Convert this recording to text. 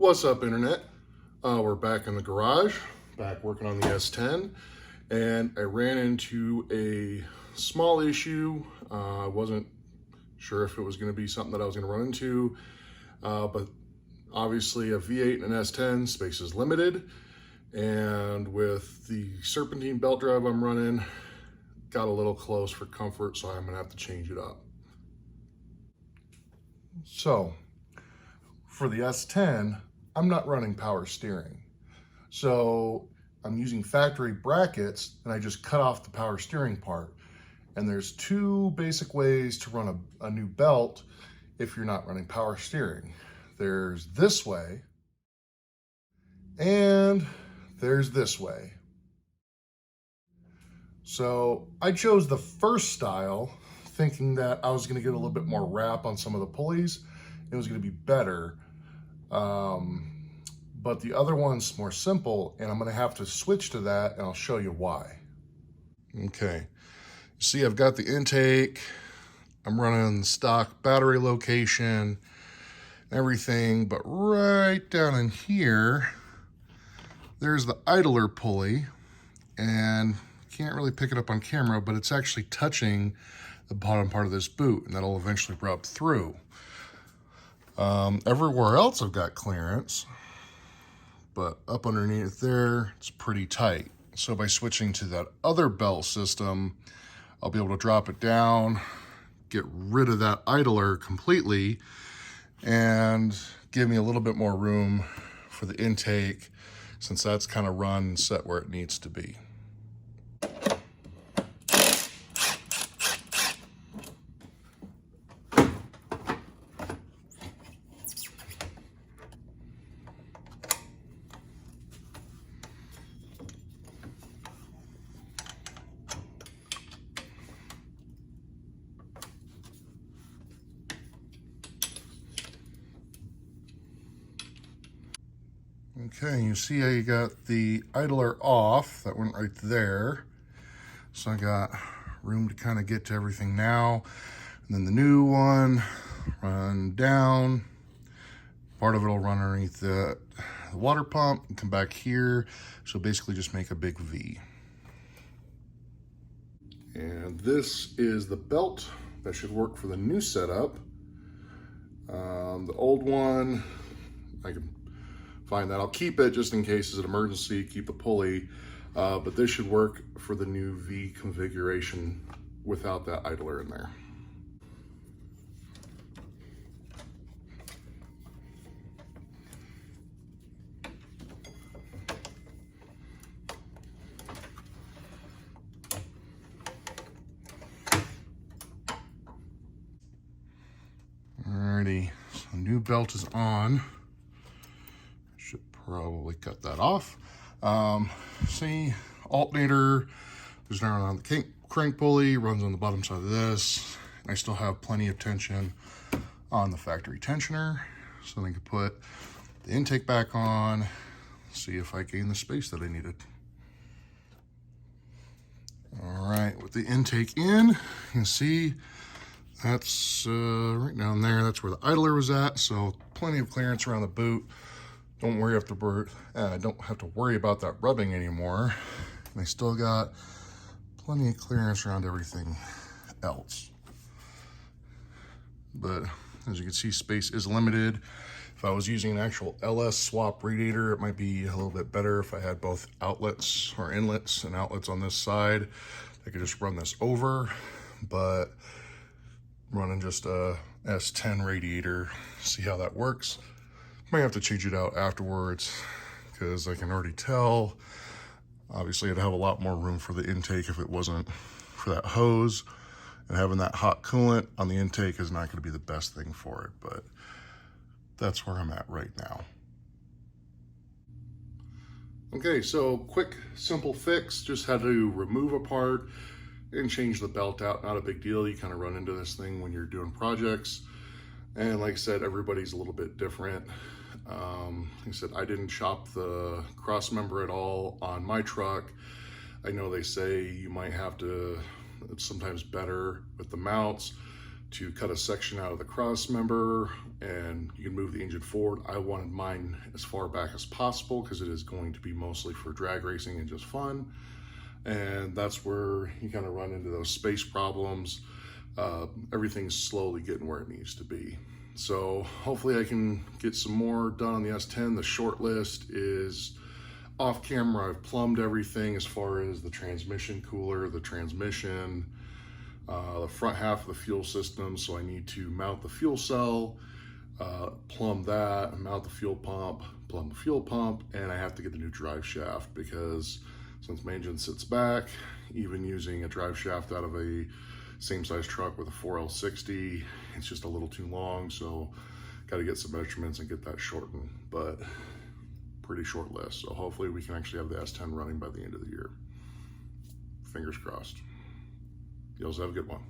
What's up, internet? We're back in the garage, back working on the S10, and I ran into a small issue. I wasn't sure if it was going to be something that I was going to run into, but obviously a V8 and an S10, space is limited, and with the Serpentine belt drive I'm running, got a little close for comfort, so I'm going to have to change it up. So, for the S10, I'm not running power steering. So I'm using factory brackets, and I just cut off the power steering part. And there's two basic ways to run a new belt if you're not running power steering. There's this way, and there's this way. So I chose the first style, thinking that I was gonna get a little bit more wrap on some of the pulleys. It was gonna be better. But the other one's more simple, and I'm gonna have to switch to that, and I'll show you why. Okay, see, I've got the intake, I'm running the stock battery location, everything, but right down in here, there's the idler pulley, and can't really pick it up on camera, but it's actually touching the bottom part of this boot, and that'll eventually rub through. Everywhere else I've got clearance, but up underneath there, it's pretty tight. So by switching to that other belt system, I'll be able to drop it down, get rid of that idler completely, and give me a little bit more room for the intake, since that's kind of run and set where it needs to be. Okay, you see how you got the idler off, that went right there. So I got room to kind of get to everything now. And then the new one, run down. Part of it will run underneath the water pump and come back here. So basically just make a big V. And this is the belt that should work for the new setup. The old one, I can find that. I'll keep it just in case it's an emergency, keep the pulley, but this should work for the new V configuration without that idler in there. Alrighty, so new belt is on. Should probably cut that off. See, alternator, there's now on the crank pulley, runs on the bottom side of this. I still have plenty of tension on the factory tensioner, so I can put the intake back on, see if I gain the space that I needed. All right, with the intake in, you can see that's right down there. That's where the idler was at, so plenty of clearance around the boot. Don't don't have to worry about that rubbing anymore. And I still got plenty of clearance around everything else. But as you can see, space is limited. If I was using an actual LS swap radiator, it might be a little bit better if I had both outlets or inlets and outlets on this side. I could just run this over, but running just a S10 radiator, see how that works. Might have to change it out afterwards, because I can already tell, obviously I'd have a lot more room for the intake if it wasn't for that hose, and having that hot coolant on the intake is not going to be the best thing for it, but that's where I'm at right now. Okay, so quick, simple fix. Just had to remove a part and change the belt out. Not a big deal. You kind of run into this thing when you're doing projects. And like I said, everybody's a little bit different. Like I said, I didn't shop the cross member at all on my truck. I know they say you might have to, it's sometimes better with the mounts to cut a section out of the cross member, and you can move the engine forward. I wanted mine as far back as possible because it is going to be mostly for drag racing and just fun. And that's where you kind of run into those space problems. Everything's slowly getting where it needs to be. So hopefully I can get some more done on the S10. The short list is off camera. I've plumbed everything as far as the transmission cooler, the transmission, the front half of the fuel system. So I need to mount the fuel cell, plumb that, mount the fuel pump, plumb the fuel pump, and I have to get the new drive shaft because since my engine sits back, even using a drive shaft out of a same size truck with a 4L60, it's just a little too long. So got to get some measurements and get that shortened, but pretty short list. So hopefully we can actually have the S10 running by the end of the year. Fingers crossed. You also have a good one.